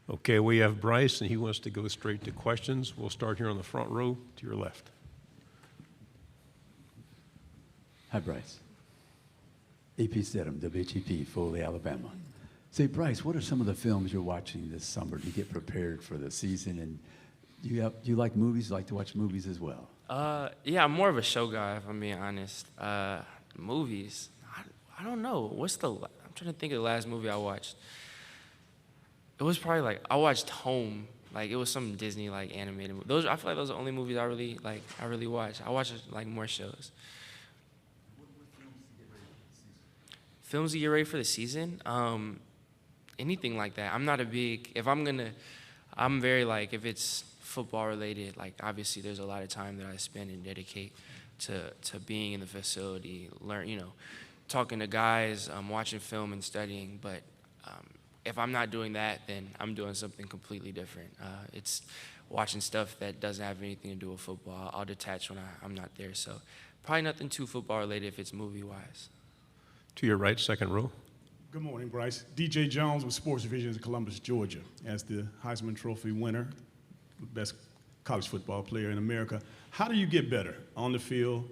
Okay, we have Bryce, and he wants to go straight to questions. We'll start here on the front row to your left. Hi, Bryce. AP Stedham, WHEP, Foley, Alabama. Say, Bryce, what are some of the films you're watching this summer to get prepared for the season? And do you like movies? You like to watch movies as well? Yeah, I'm more of a show guy, if I'm being honest. Movies, I don't know. I'm trying to think of the last movie I watched. It was probably I watched Home. It was some Disney animated. I feel like those are the only movies I really watch. I watch more shows. Films to get ready for the season? Anything like that. I'm not a big, I'm very if it's football related, obviously there's a lot of time that I spend and dedicate to being in the facility, talking to guys, watching film and studying, but if I'm not doing that, then I'm doing something completely different. It's watching stuff that doesn't have anything to do with football. I'll detach when I'm not there, so probably nothing too football related if it's movie-wise. To your right, second row. Good morning, Bryce. DJ Jones with Sports Division in Columbus, Georgia, as the Heisman Trophy winner, the best college football player in America. How do you get better on the field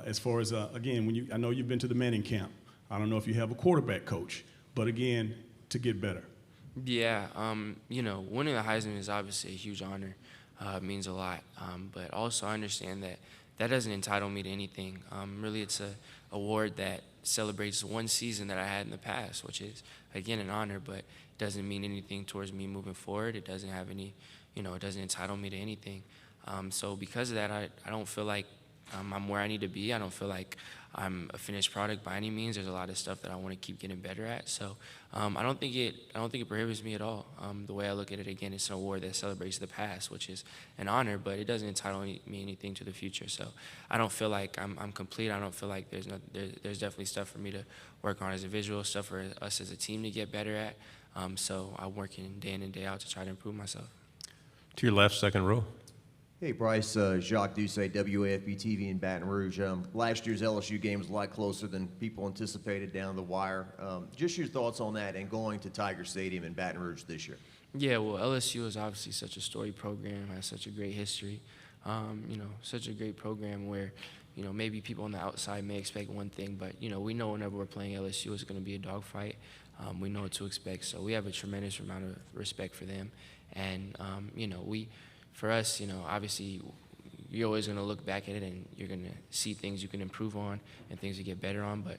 as far as, again, I know you've been to the Manning camp. I don't know if you have a quarterback coach, but again, to get better. Yeah, winning the Heisman is obviously a huge honor. It means a lot. But also I understand that doesn't entitle me to anything. Really, it's an award that celebrates one season that I had in the past, which is, again, an honor, but doesn't mean anything towards me moving forward. It doesn't have any, it doesn't entitle me to anything. So because of that, I don't feel like I'm where I need to be. I don't feel like I'm a finished product by any means. There's a lot of stuff that I want to keep getting better at. So I don't think it prohibits me at all. The way I look at it, again, it's an award that celebrates the past, which is an honor, but it doesn't entitle me anything to the future. So I don't feel like I'm complete. I don't feel like there's definitely stuff for me to work on as a visual, stuff for us as a team to get better at. So I'm working day in and day out to try to improve myself. To your left, second row. Hey, Bryce, Jacques Doucet, WAFB-TV in Baton Rouge. Last year's LSU game was a lot closer than people anticipated down the wire. Just your thoughts on that and going to Tiger Stadium in Baton Rouge this year. Yeah, well, LSU is obviously such a storied program, has such a great history, such a great program where, maybe people on the outside may expect one thing, but, we know whenever we're playing LSU, it's going to be a dogfight. We know what to expect, so we have a tremendous amount of respect for them. And, for us, obviously, you're always going to look back at it and you're going to see things you can improve on and things to get better on. But,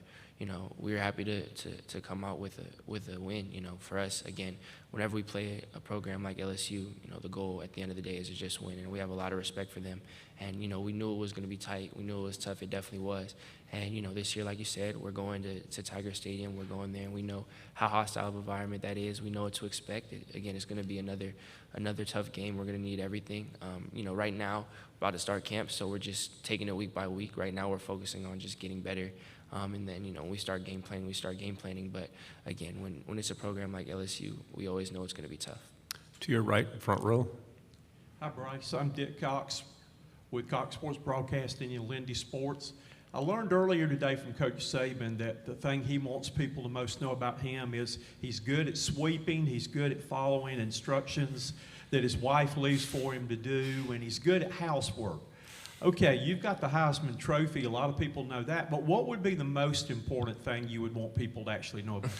we're happy to come out with a win. For us, again, whenever we play a program like LSU, the goal at the end of the day is to just win. And we have a lot of respect for them. And, we knew it was going to be tight. We knew it was tough. It definitely was. And, this year, like you said, we're going to Tiger Stadium. We're going there, and we know how hostile of an environment that is. We know what to expect. Again, it's going to be another tough game. We're going to need everything. Right now, we're about to start camp, so we're just taking it week by week. Right now, we're focusing on just getting better. And then, when we start game planning. But, again, when it's a program like LSU, we always know it's going to be tough. To your right, front row. Hi, Bryce. I'm Dick Cox with Cox Sports Broadcasting in Lindy Sports. I learned earlier today from Coach Saban that the thing he wants people to most know about him is he's good at sweeping, he's good at following instructions that his wife leaves for him to do, and he's good at housework. Okay, you've got the Heisman Trophy. A lot of people know that, but what would be the most important thing you would want people to actually know about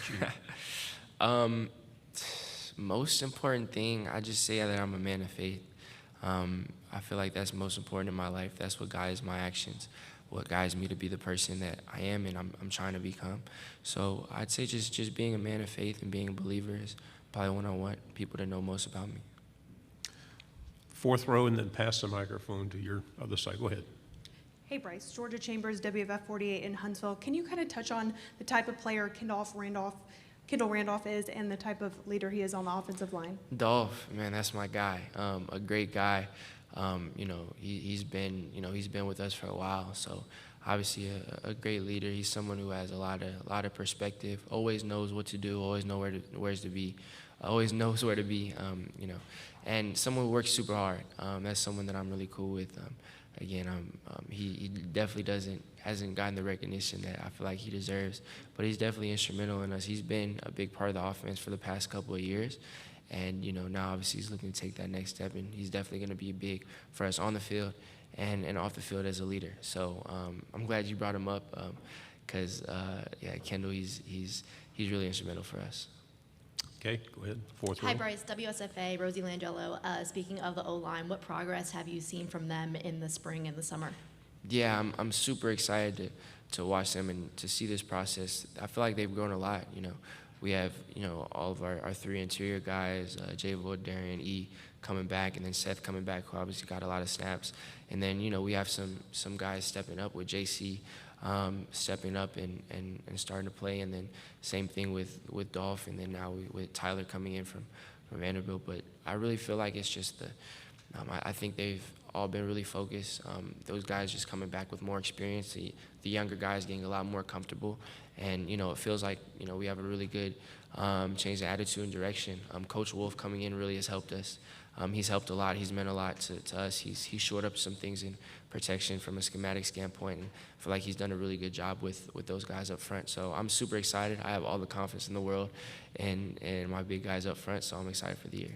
you? Most important thing, I just say that I'm a man of faith. I feel like that's most important in my life. That's what guides my actions, what guides me to be the person that I am and I'm trying to become. So I'd say just being a man of faith and being a believer is probably what I want people to know most about me. Fourth row, and then pass the microphone to your other side. Go ahead. Hey, Bryce. Georgia Chambers, WFF 48 in Huntsville. Can you kind of touch on the type of player Kendall Randolph is and the type of leader he is on the offensive line? Dolph, man, that's my guy. A great guy. He's been with us for a while. So obviously a great leader. He's someone who has a lot of perspective. Always knows what to do. Always knows where to be. Always knows where to be. And someone who works super hard. That's someone that I'm really cool with. He definitely hasn't gotten the recognition that I feel like he deserves, but he's definitely instrumental in us. He's been a big part of the offense for the past couple of years, And, now obviously he's looking to take that next step, and he's definitely going to be big for us on the field and off the field as a leader. So I'm glad you brought him up because, Kendall, he's really instrumental for us. Okay, go ahead. Fourth row. Hi, Bryce. WSFA, Rosie Langello. Speaking of the O-line, what progress have you seen from them in the spring and the summer? Yeah, I'm super excited to watch them and to see this process. I feel like they've grown a lot. We have all of our three interior guys, Jay Void, Darian E, coming back, and then Seth coming back, who obviously got a lot of snaps. And then we have some guys stepping up with JC. Stepping up and starting to play, and then same thing with Dolph, and then now with Tyler coming in from Vanderbilt. But I really feel like it's just I think they've all been really focused. Those guys just coming back with more experience. The younger guys getting a lot more comfortable, and it feels like we have a really good change of attitude and direction. Coach Wolf coming in really has helped us. He's helped a lot. He's meant a lot to us. He's shored up some things in protection from a schematic standpoint, and I feel like he's done a really good job with those guys up front. So I'm super excited. I have all the confidence in the world and my big guys up front, so I'm excited for the year.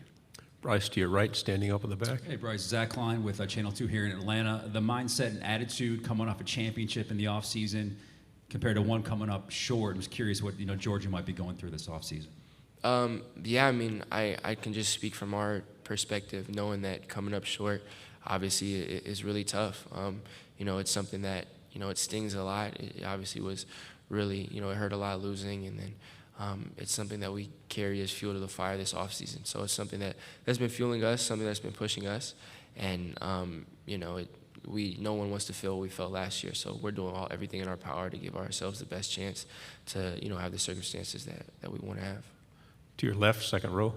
Bryce, to your right, standing up in the back. Hey, Bryce. Zach Klein with Channel 2 here in Atlanta. The mindset and attitude coming off a championship in the offseason compared to one coming up short. I was curious what Georgia might be going through this offseason. Yeah, I mean, I can just speak from our perspective, knowing that coming up short, obviously, is really tough. It's something that, it stings a lot. It obviously was really, it hurt a lot losing, and then it's something that we carry as fuel to the fire this offseason. So it's something that's been fueling us, something that's been pushing us, and, no one wants to feel what we felt last year, so we're doing everything in our power to give ourselves the best chance to, have the circumstances that we want to have. To your left, second row.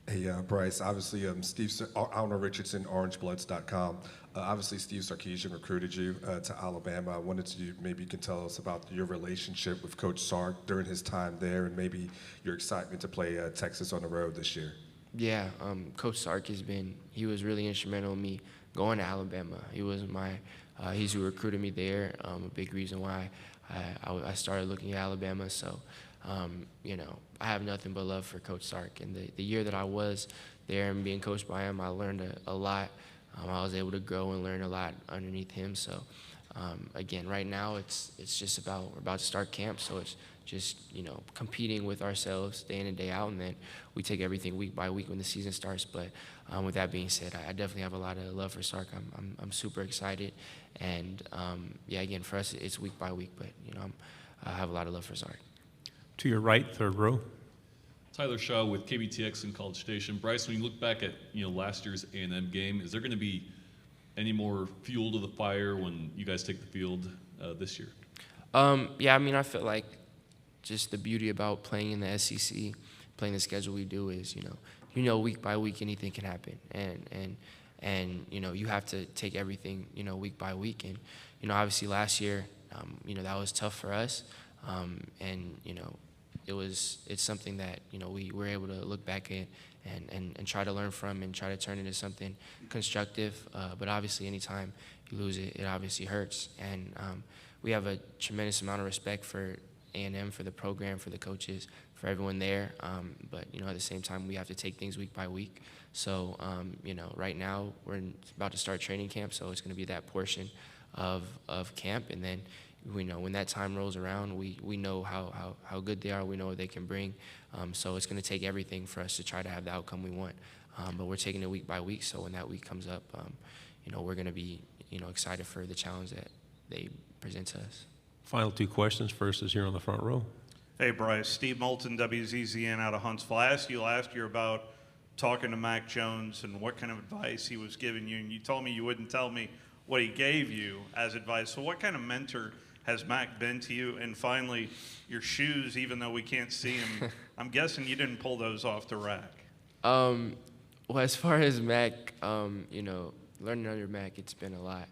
Hey, Bryce, obviously, Alner Richardson, orangebloods.com. Obviously, Steve Sarkisian recruited you to Alabama. I wanted to, maybe you can tell us about your relationship with Coach Sark during his time there, and maybe your excitement to play Texas on the road this year. Yeah, Coach Sark he was really instrumental in me going to Alabama. He was he's who recruited me there, a big reason why I started looking at Alabama. So, I have nothing but love for Coach Sark. And the year that I was there and being coached by him, I learned a lot. I was able to grow and learn a lot underneath him. So, again, right now it's just we're about to start camp, so it's just, competing with ourselves day in and day out, and then we take everything week by week when the season starts. But with that being said, I definitely have a lot of love for Sark. I'm super excited, and again, for us it's week by week, but I have a lot of love for Sark. To your right, third row. Tyler Shaw with KBTX and College Station. Bryce, when you look back at last year's A&M game, is there going to be any more fuel to the fire when you guys take the field this year? I feel like just the beauty about playing in the SEC, playing the schedule we do is, week by week anything can happen, and you have to take everything week by week, and obviously last year that was tough for us, and it's something that we were able to look back at and try to learn from and try to turn into something constructive. But obviously, anytime you lose it, it obviously hurts. And we have a tremendous amount of respect for A&M, for the program, for the coaches, for everyone there. But at the same time, we have to take things week by week. So right now we're about to start training camp, so it's going to be that portion of camp, and then we know when that time rolls around, we know how good they are. We know what they can bring. So it's going to take everything for us to try to have the outcome we want. But we're taking it week by week. So when that week comes up, we're going to be excited for the challenge that they present to us. Final two questions. First is here on the front row. Hey, Bryce. Steve Moulton, WZZN out of Huntsville. I asked you last year about talking to Mac Jones and what kind of advice he was giving you, and you told me you wouldn't tell me what he gave you as advice. So what kind of mentor has Mac been to you? And finally, your shoes, even though we can't see them, I'm guessing you didn't pull those off the rack. Well, as far as Mac, learning under Mac, it's been a lot.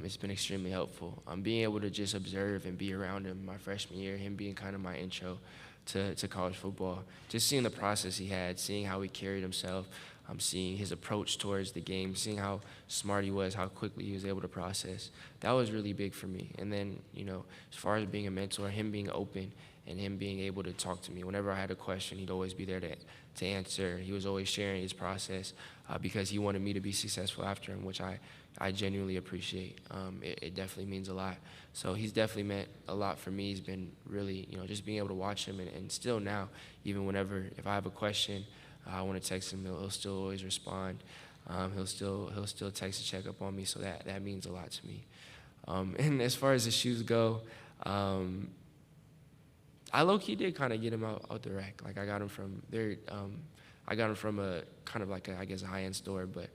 It's been extremely helpful. Being able to just observe and be around him my freshman year, him being kind of my intro to college football, just seeing the process he had, seeing how he carried himself, seeing his approach towards the game, seeing how smart he was, how quickly he was able to process. That was really big for me. And then, as far as being a mentor, him being open and him being able to talk to me. Whenever I had a question, he'd always be there to answer. He was always sharing his process because he wanted me to be successful after him, which I genuinely appreciate. It definitely means a lot. So he's definitely meant a lot for me. He's been really, just being able to watch him, and still now, even if I have a question, I want to text him, he'll still always respond. He'll still text to check up on me, so that means a lot to me. And as far as the shoes go, I low-key did kind of get them out the rack. Like I got them from a kind of like a high-end store, but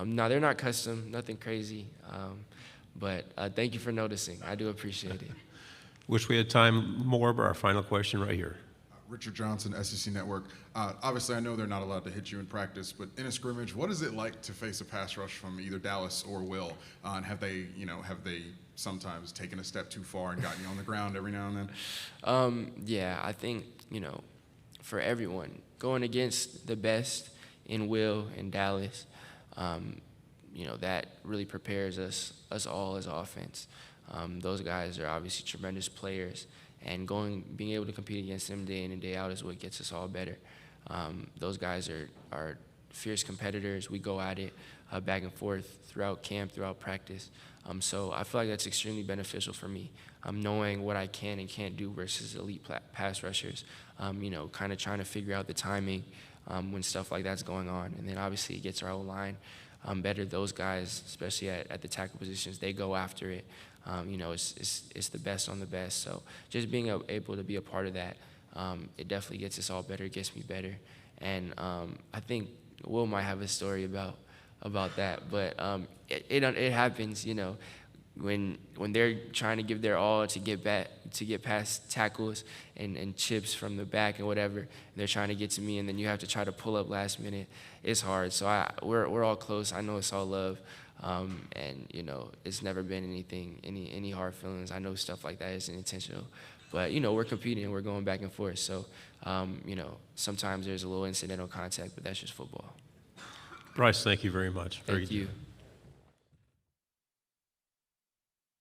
no, they're not custom, nothing crazy. But thank you for noticing. I do appreciate it. Wish we had time more, but our final question right here. Richard Johnson, SEC Network. Obviously, I know they're not allowed to hit you in practice, but in a scrimmage, what is it like to face a pass rush from either Dallas or Will? And have they sometimes taken a step too far and gotten you on the ground every now and then? Yeah, I think, for everyone, going against the best in Will and Dallas, that really prepares us all as offense. Those guys are obviously tremendous players, and being able to compete against them day in and day out is what gets us all better. Those guys are fierce competitors. We go at it back and forth throughout camp, throughout practice. So I feel like that's extremely beneficial for me, knowing what I can and can't do versus elite pass rushers, kind of trying to figure out the timing when stuff like that's going on. And then obviously it gets our O-line better. Those guys, especially at the tackle positions, they go after it. It's the best on the best. So just being able to be a part of that, it definitely gets us all better. It gets me better. And I think Will might have a story about that. But it happens, when they're trying to give their all to get past tackles and chips from the back and whatever, and they're trying to get to me, and then you have to try to pull up last minute. It's hard. So we're all close. I know it's all love. And it's never been any hard feelings. I know stuff like that isn't intentional, but we're competing, we're going back and forth. So sometimes there's a little incidental contact, but that's just football. Bryce, thank you very much. Thank you.